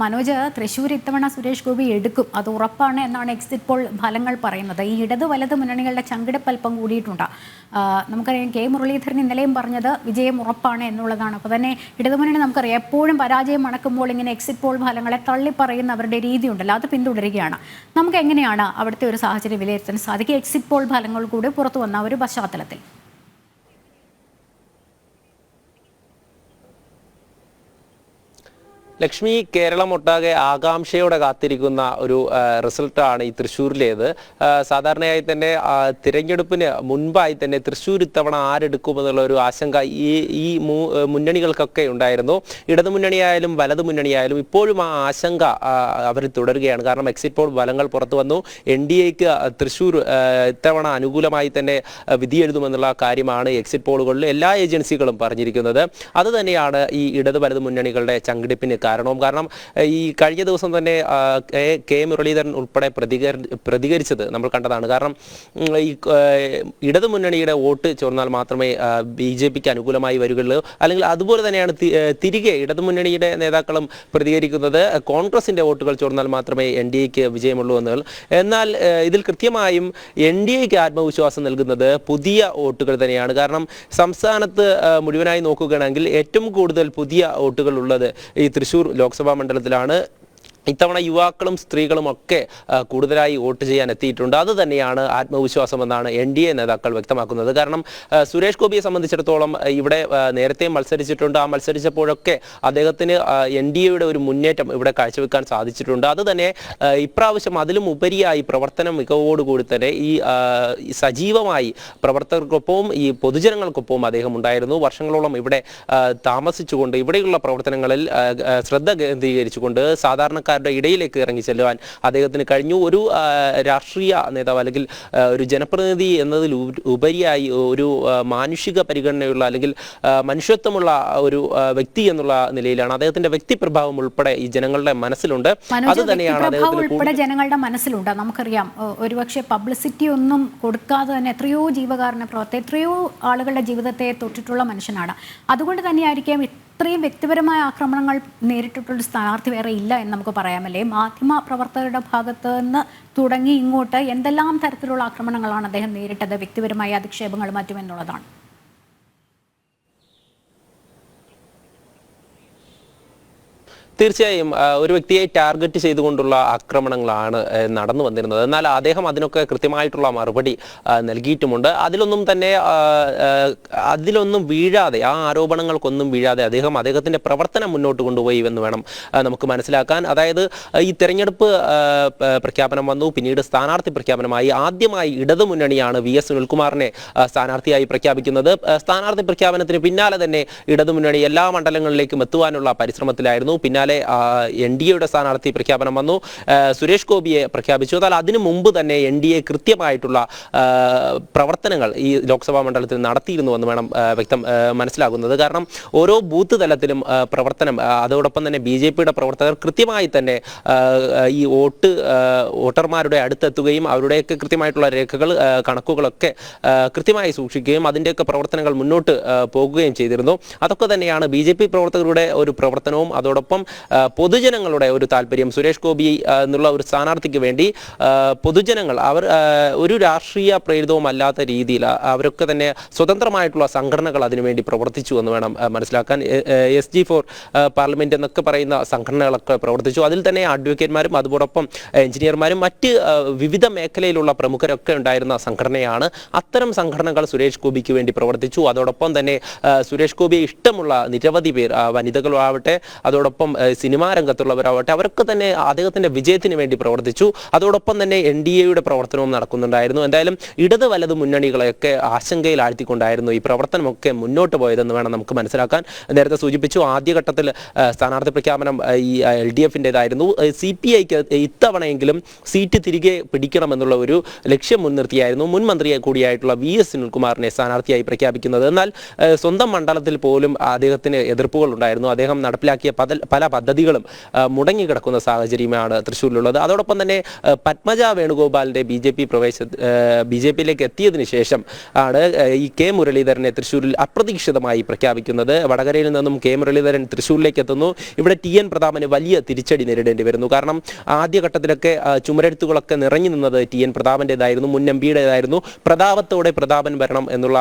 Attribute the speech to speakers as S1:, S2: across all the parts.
S1: മനോജ്, തൃശ്ശൂർ ഇത്തവണ സുരേഷ് ഗോപി എടുക്കും, അത് ഉറപ്പാണ് എന്നാണ് എക്സിറ്റ് പോൾ ഫലങ്ങൾ പറയുന്നത്. ഈ ഇടത് വലത് മുന്നണികളുടെ ചങ്കിടിപ്പ് അല്പം കൂടിയിട്ടുണ്ട്. നമുക്കറിയാം, കെ മുരളീധരൻ ഇന്നലെയും പറഞ്ഞത് വിജയം ഉറപ്പാണ് എന്നുള്ളതാണ്. അപ്പോൾ തന്നെ ഇടതുമുന്നണി നമുക്കറിയാം എപ്പോഴും പരാജയം മണക്കുമ്പോൾ ഇങ്ങനെ എക്സിറ്റ് പോൾ ഫലങ്ങളെ തള്ളിപ്പറയുന്ന അവരുടെ രീതിയുണ്ടല്ലോ, അത് പിന്തുടരുകയാണ്. നമുക്ക് എങ്ങനെയാണ് അവിടുത്തെ ഒരു സാഹചര്യം വിലയിരുത്താൻ സാധിക്കുക എക്സിറ്റ് പോൾ ഫലങ്ങൾ കൂടി പുറത്തു വന്ന ഒരു പശ്ചാത്തലത്തിൽ?
S2: ലക്ഷ്മി, കേരളമൊട്ടാകെ ആകാംക്ഷയോടെ കാത്തിരിക്കുന്ന ഒരു റിസൾട്ടാണ് ഈ തൃശ്ശൂരിലേത്. സാധാരണയായി തന്നെ തിരഞ്ഞെടുപ്പിന് മുൻപായി തന്നെ തൃശ്ശൂർ ഇത്തവണ ആരെടുക്കുമെന്നുള്ള ഒരു ആശങ്ക ഈ മുന്നണികൾക്കൊക്കെ ഉണ്ടായിരുന്നു. ഇടതു മുന്നണിയായാലും വലതു മുന്നണിയായാലും ഇപ്പോഴും ആ ആശങ്ക അവർ തുടരുകയാണ്. കാരണം എക്സിറ്റ് പോൾ ഫലങ്ങൾ പുറത്തു വന്നു. NDAക്ക് തൃശ്ശൂർ ഇത്തവണ അനുകൂലമായി തന്നെ വിധിയെഴുതുമെന്നുള്ള കാര്യമാണ് എക്സിറ്റ് പോളുകളിൽ എല്ലാ ഏജൻസികളും പറഞ്ഞിരിക്കുന്നത്. അതുതന്നെയാണ് ഈ ഇടതു വലതു മുന്നണികളുടെ ചങ്കിടിപ്പിന് കാരണം ഈ കഴിഞ്ഞ ദിവസം തന്നെ കെ മുരളീധരൻ ഉൾപ്പെടെ പ്രതികരിച്ചത് നമ്മൾ കണ്ടതാണ്. കാരണം ഈ ഇടതു മുന്നണിയുടെ വോട്ട് ചോർന്നാൽ മാത്രമേ BJPക്ക് അനുകൂലമായി വരികയുള്ളൂ. അല്ലെങ്കിൽ അതുപോലെ തന്നെയാണ് തിരികെ ഇടതു മുന്നണിയുടെ നേതാക്കളും പ്രതികരിക്കുന്നത്. കോൺഗ്രസിന്റെ വോട്ടുകൾ ചോർന്നാൽ മാത്രമേ NDAക്ക് വിജയമുള്ളൂ എന്ന്. എന്നാൽ ഇതിൽ കൃത്യമായും NDAക്ക് ആത്മവിശ്വാസം നൽകുന്നത് പുതിയ വോട്ടുകൾ തന്നെയാണ്. കാരണം സംസ്ഥാനത്ത് മുഴുവനായി നോക്കുകയാണെങ്കിൽ ഏറ്റവും കൂടുതൽ പുതിയ വോട്ടുകൾ ഉള്ളത് ഈ തൃശ്ശൂർ ലോക്സഭാ മണ്ഡലത്തിലാണ്. ഇത്തവണ യുവാക്കളും സ്ത്രീകളും ഒക്കെ കൂടുതലായി വോട്ട് ചെയ്യാൻ എത്തിയിട്ടുണ്ട്. അത് തന്നെയാണ് ആത്മവിശ്വാസമെന്നാണ് NDA നേതാക്കൾ വ്യക്തമാക്കുന്നത്. കാരണം സുരേഷ് ഗോപിയെ സംബന്ധിച്ചിടത്തോളം ഇവിടെ നേരത്തെ മത്സരിച്ചിട്ടുണ്ട്. ആ മത്സരിച്ചപ്പോഴൊക്കെ അദ്ദേഹത്തിന് NDAയുടെ ഒരു മുന്നേറ്റം ഇവിടെ കാഴ്ചവെക്കാൻ സാധിച്ചിട്ടുണ്ട്. അത് തന്നെ ഇപ്രാവശ്യം അതിലും ഉപരിയായി പ്രവർത്തന മികവോടുകൂടി തന്നെ ഈ സജീവമായി പ്രവർത്തകർക്കൊപ്പവും ഈ പൊതുജനങ്ങൾക്കൊപ്പവും അദ്ദേഹം ഉണ്ടായിരുന്നു. വർഷങ്ങളോളം ഇവിടെ താമസിച്ചുകൊണ്ട് ഇവിടെയുള്ള പ്രവർത്തനങ്ങളിൽ ശ്രദ്ധ കേന്ദ്രീകരിച്ചുകൊണ്ട് സാധാരണക്കാർ ഇടയിലേക്ക് ഇറങ്ങി ചെല്ലുവാൻ അദ്ദേഹത്തിന് കഴിഞ്ഞു. ഒരു രാഷ്ട്രീയ നേതാവ് അല്ലെങ്കിൽ ഒരു ജനപ്രതിനിധി എന്നതിൽ ഉപരിയായി ഒരു മാനുഷിക പരിഗണനയുള്ള അല്ലെങ്കിൽ മനുഷ്യത്വമുള്ള ഒരു വ്യക്തി എന്നുള്ള നിലയിലാണ് അദ്ദേഹത്തിന്റെ വ്യക്തിപ്രഭാവം ഉൾപ്പെടെ ഈ ജനങ്ങളുടെ മനസ്സിലുണ്ട്. അത് തന്നെയാണ്
S1: ഉൾപ്പെടെ ജനങ്ങളുടെ മനസ്സിലുണ്ട്. നമുക്കറിയാം, ഒരുപക്ഷെ പബ്ലിസിറ്റി ഒന്നും കൊടുക്കാതെ തന്നെ എത്രയോ ജീവകാരുണ്യ പ്രവർത്തനം, എത്രയോ ആളുകളുടെ ജീവിതത്തെ തൊട്ടിട്ടുള്ള മനുഷ്യനാണ്. അതുകൊണ്ട് തന്നെയായിരിക്കാം ഇത്രയും വ്യക്തിപരമായ ആക്രമണങ്ങൾ നേരിട്ടിട്ടുള്ള സ്ഥാനാർത്ഥി വേറെ ഇല്ല എന്ന് നമുക്ക് പറയാമല്ലേ? മാധ്യമ പ്രവർത്തകരുടെ ഭാഗത്ത് നിന്ന് തുടങ്ങി ഇങ്ങോട്ട് എന്തെല്ലാം തരത്തിലുള്ള ആക്രമണങ്ങളാണ് അദ്ദേഹം നേരിട്ടത്, വ്യക്തിപരമായ അധിക്ഷേപങ്ങൾ മറ്റുമെന്നുള്ളതാണ്.
S2: തീർച്ചയായും ഒരു വ്യക്തിയെ ടാർഗറ്റ് ചെയ്തുകൊണ്ടുള്ള ആക്രമണങ്ങളാണ് നടന്നു വന്നിരുന്നത്. എന്നാൽ അദ്ദേഹം അതിനൊക്കെ കൃത്യമായിട്ടുള്ള മറുപടി നൽകിയിട്ടുമുണ്ട്. അതിലൊന്നും വീഴാതെ, ആ ആരോപണങ്ങൾക്കൊന്നും വീഴാതെ അദ്ദേഹത്തിന്റെ പ്രവർത്തനം മുന്നോട്ട് കൊണ്ടുപോയി എന്ന് വേണം നമുക്ക് മനസ്സിലാക്കാൻ. അതായത് ഈ തെരഞ്ഞെടുപ്പ് പ്രഖ്യാപനം വന്നു, പിന്നീട് സ്ഥാനാർത്ഥി പ്രഖ്യാപനമായി. ആദ്യമായി ഇടതു മുന്നണിയാണ് VS സുനിൽകുമാറിനെ സ്ഥാനാർത്ഥിയായി പ്രഖ്യാപിക്കുന്നത്. സ്ഥാനാർത്ഥി പ്രഖ്യാപനത്തിന് പിന്നാലെ തന്നെ ഇടതു മുന്നണി എല്ലാ മണ്ഡലങ്ങളിലേക്കും എത്തുവാനുള്ള പരിശ്രമത്തിലായിരുന്നു. പിന്നാലെ NDAയുടെ സ്ഥാനാർത്ഥി പ്രഖ്യാപനം വന്നു, സുരേഷ് ഗോപിയെ പ്രഖ്യാപിച്ചു. എന്നാൽ അതിനു മുമ്പ് തന്നെ NDA കൃത്യമായിട്ടുള്ള പ്രവർത്തനങ്ങൾ ഈ ലോക്സഭാ മണ്ഡലത്തിൽ നടത്തിയിരുന്നു എന്ന് വേണം മനസ്സിലാകുന്നത്. കാരണം ഓരോ ബൂത്ത് തലത്തിലും പ്രവർത്തനം, അതോടൊപ്പം തന്നെ BJPയുടെ പ്രവർത്തകർ കൃത്യമായി തന്നെ ഈ വോട്ടർമാരുടെ അടുത്തെത്തുകയും അവരുടെയൊക്കെ കൃത്യമായിട്ടുള്ള രേഖകൾ, കണക്കുകളൊക്കെ കൃത്യമായി സൂക്ഷിക്കുകയും അതിൻ്റെയൊക്കെ പ്രവർത്തനങ്ങൾ മുന്നോട്ട് പോകുകയും ചെയ്തിരുന്നു. അതൊക്കെ തന്നെയാണ് BJP പ്രവർത്തകരുടെ ഒരു പ്രവർത്തനവും. അതോടൊപ്പം പൊതുജനങ്ങളുടെ ഒരു താല്പര്യം, സുരേഷ് ഗോപി എന്നുള്ള ഒരു സ്ഥാനാർത്ഥിക്ക് വേണ്ടി പൊതുജനങ്ങൾ അവർ ഒരു രാഷ്ട്രീയ പ്രേരിതവുമല്ലാത്ത രീതിയിൽ അവരൊക്കെ തന്നെ സ്വതന്ത്രമായിട്ടുള്ള സംഘടനകൾ അതിനുവേണ്ടി പ്രവർത്തിച്ചു എന്ന് വേണം മനസ്സിലാക്കാൻ. SG4 പാർലമെന്റ് എന്നൊക്കെ പറയുന്ന സംഘടനകളൊക്കെ പ്രവർത്തിച്ചു. അതിൽ തന്നെ അഡ്വക്കേറ്റ്മാരും അതോടൊപ്പം എഞ്ചിനീയർമാരും മറ്റ് വിവിധ മേഖലയിലുള്ള പ്രമുഖരൊക്കെ ഉണ്ടായിരുന്ന സംഘടനയാണ്. അത്തരം സംഘടനകൾ സുരേഷ് ഗോപിക്ക് വേണ്ടി പ്രവർത്തിച്ചു. അതോടൊപ്പം തന്നെ സുരേഷ് ഗോപിയെ ഇഷ്ടമുള്ള നിരവധി പേർ, വനിതകളാവട്ടെ അതോടൊപ്പം സിനിമാ രംഗത്തുള്ളവരാവട്ടെ, അവരൊക്കെ തന്നെ അദ്ദേഹത്തിന്റെ വിജയത്തിന് വേണ്ടി പ്രവർത്തിച്ചു. അതോടൊപ്പം തന്നെ NDAയുടെ പ്രവർത്തനവും നടക്കുന്നുണ്ടായിരുന്നു. എന്തായാലും ഇടത് വലത് മുന്നണികളെയൊക്കെ ആശങ്കയിൽ ആഴ്ത്തിക്കൊണ്ടായിരുന്നു ഈ പ്രവർത്തനമൊക്കെ മുന്നോട്ട് പോയതെന്ന് വേണം നമുക്ക് മനസ്സിലാക്കാൻ. നേരത്തെ സൂചിപ്പിച്ചു, ആദ്യഘട്ടത്തിൽ സ്ഥാനാർത്ഥി പ്രഖ്യാപനം ഈ LDFൻ്റെതായിരുന്നു. CPIക്ക് ഇത്തവണയെങ്കിലും സീറ്റ് തിരികെ പിടിക്കണമെന്നുള്ള ഒരു ലക്ഷ്യം മുൻനിർത്തിയായിരുന്നു മുൻ മന്ത്രിയെ കൂടിയായിട്ടുള്ള VS സുനിൽകുമാറിനെ സ്ഥാനാർത്ഥിയായി പ്രഖ്യാപിക്കുന്നത്. എന്നാൽ സ്വന്തം മണ്ഡലത്തിൽ പോലും അദ്ദേഹത്തിന് എതിർപ്പുകൾ ഉണ്ടായിരുന്നു. അദ്ദേഹം നടപ്പിലാക്കിയ പല പദ്ധതികളും മുടങ്ങിക്കിടക്കുന്ന സാഹചര്യമാണ് തൃശ്ശൂരിലുള്ളത്. അതോടൊപ്പം തന്നെ പത്മജ വേണുഗോപാലിന്റെ ബി ജെ പിയിലേക്ക് എത്തിയതിനു ശേഷം ആണ് ഈ കെ മുരളീധരനെ തൃശ്ശൂരിൽ അപ്രതീക്ഷിതമായി പ്രഖ്യാപിക്കുന്നത്. വടകരയിൽ നിന്നും കെ മുരളീധരൻ തൃശ്ശൂരിലേക്ക് എത്തുന്നു. ഇവിടെ TN പ്രതാപന് വലിയ തിരിച്ചടി നേരിടേണ്ടി വരുന്നു. കാരണം ആദ്യഘട്ടത്തിലൊക്കെ ചുമരെഴുത്തുകളൊക്കെ നിറഞ്ഞു നിന്നത് TN പ്രതാപന്റേതായിരുന്നു, മുൻ MPയുടേതായിരുന്നു. പ്രതാപത്തോടെ പ്രതാപൻ വരണം എന്നുള്ള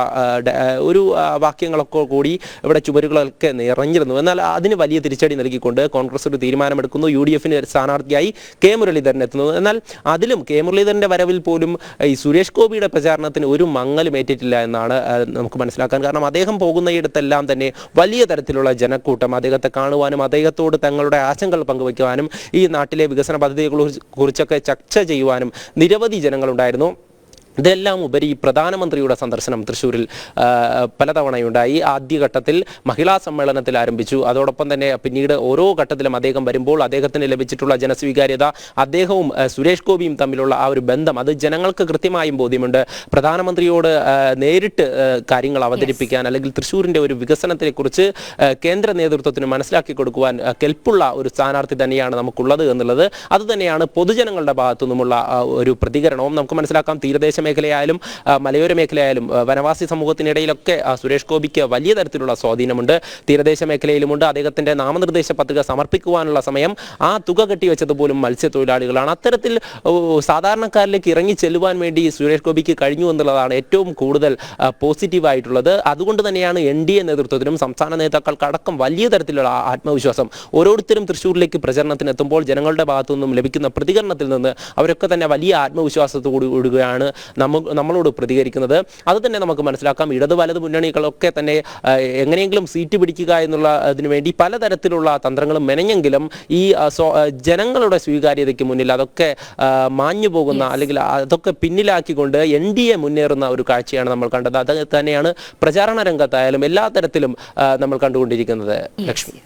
S2: ഒരു വാക്യങ്ങളൊക്കെ കൂടി ഇവിടെ ചുമരുകളൊക്കെ നിറഞ്ഞിരുന്നു. എന്നാൽ അതിന് വലിയ തിരിച്ചടി നൽകിക്കൊണ്ട് കോൺഗ്രസ് ഒരു തീരുമാനമെടുക്കുന്നു. UDFന് സ്ഥാനാർത്ഥിയായി കെ മുരളീധരൻ എത്തുന്നു. എന്നാൽ അതിലും കെ മുരളീധരന്റെ വരവിൽ പോലും ഈ സുരേഷ് ഗോപിയുടെ പ്രചാരണത്തിന് ഒരു മങ്ങലും ഏറ്റിട്ടില്ല എന്നാണ് നമുക്ക് മനസ്സിലാക്കാൻ. കാരണം അദ്ദേഹം പോകുന്നയിടത്തെല്ലാം തന്നെ വലിയ തരത്തിലുള്ള ജനക്കൂട്ടം അദ്ദേഹത്തെ കാണുവാനും അദ്ദേഹത്തോട് തങ്ങളുടെ ആശങ്കകൾ പങ്കുവയ്ക്കുവാനും ഈ നാട്ടിലെ വികസന പദ്ധതികളെ കുറിച്ചൊക്കെ ചർച്ച ചെയ്യുവാനും നിരവധി ജനങ്ങളുണ്ടായിരുന്നു. ഇതെല്ലാം ഉപരി പ്രധാനമന്ത്രിയുടെ സന്ദർശനം തൃശ്ശൂരിൽ പലതവണയുണ്ടായി. ആദ്യഘട്ടത്തിൽ മഹിളാ സമ്മേളനത്തിൽ ആരംഭിച്ചു. അതോടൊപ്പം തന്നെ പിന്നീട് ഓരോ ഘട്ടത്തിലും അദ്ദേഹം വരുമ്പോൾ അദ്ദേഹത്തിന് ലഭിച്ചിട്ടുള്ള ജനസ്വീകാര്യത, അദ്ദേഹവും സുരേഷ് ഗോപിയും തമ്മിലുള്ള ആ ഒരു ബന്ധം, അത് ജനങ്ങൾക്ക് കൃത്യമായും ബോധ്യമുണ്ട്. പ്രധാനമന്ത്രിയോട് നേരിട്ട് കാര്യങ്ങൾ അവതരിപ്പിക്കാൻ അല്ലെങ്കിൽ തൃശ്ശൂരിൻ്റെ ഒരു വികസനത്തെക്കുറിച്ച് കേന്ദ്ര നേതൃത്വത്തിന് മനസ്സിലാക്കി കൊടുക്കുവാൻ കെൽപ്പുള്ള ഒരു സ്ഥാനാർത്ഥി തന്നെയാണ് നമുക്കുള്ളത് എന്നുള്ളത് അതുതന്നെയാണ് പൊതുജനങ്ങളുടെ ഭാഗത്തു നിന്നുമുള്ള ഒരു പ്രതികരണവും നമുക്ക് മനസ്സിലാക്കാം. തീരദേശ മേഖലയായാലും മലയോര മേഖലയായാലും വനവാസി സമൂഹത്തിനിടയിലൊക്കെ സുരേഷ് ഗോപിക്ക് വലിയ തരത്തിലുള്ള സ്വാധീനമുണ്ട്. തീരദേശ മേഖലയിലുമുണ്ട്. അദ്ദേഹത്തിന്റെ നാമനിർദ്ദേശ പത്രിക സമർപ്പിക്കുവാനുള്ള സമയം ആ തുക കെട്ടിവെച്ചത് പോലും മത്സ്യത്തൊഴിലാളികളാണ്. അത്തരത്തിൽ സാധാരണക്കാരിലേക്ക് ഇറങ്ങി ചെല്ലുവാൻ വേണ്ടി സുരേഷ് ഗോപിക്ക് കഴിഞ്ഞു എന്നുള്ളതാണ് ഏറ്റവും കൂടുതൽ പോസിറ്റീവായിട്ടുള്ളത്. അതുകൊണ്ട് തന്നെയാണ് NDA നേതൃത്വത്തിനും സംസ്ഥാന നേതാക്കൾക്കടക്കം വലിയ തരത്തിലുള്ള ആത്മവിശ്വാസം. ഓരോരുത്തരും തൃശ്ശൂരിലേക്ക് പ്രചരണത്തിന് എത്തുമ്പോൾ ജനങ്ങളുടെ ഭാഗത്തു നിന്നും ലഭിക്കുന്ന പ്രതികരണത്തിൽ നിന്ന് അവരൊക്കെ തന്നെ വലിയ ആത്മവിശ്വാസത്തോടു കൂടിയാണ് നമ്മളോട് പ്രതികരിക്കുന്നത്. അത് തന്നെ നമുക്ക് മനസ്സിലാക്കാം. ഇടത് വലത് മുന്നണികളൊക്കെ തന്നെ എങ്ങനെയെങ്കിലും സീറ്റ് പിടിക്കുക എന്നുള്ള അതിനു വേണ്ടി പലതരത്തിലുള്ള തന്ത്രങ്ങളും മെനഞ്ഞെങ്കിലും ഈ ജനങ്ങളുടെ സ്വീകാര്യതയ്ക്ക് മുന്നിൽ അതൊക്കെ മാഞ്ഞു പോകുന്ന അല്ലെങ്കിൽ അതൊക്കെ പിന്നിലാക്കിക്കൊണ്ട് NDA മുന്നേറുന്ന ഒരു കാഴ്ചയാണ് നമ്മൾ കണ്ടത്. അത് തന്നെയാണ് പ്രചാരണ രംഗത്തായാലും എല്ലാ തരത്തിലും നമ്മൾ കണ്ടുകൊണ്ടിരിക്കുന്നത്. ലക്ഷ്മി.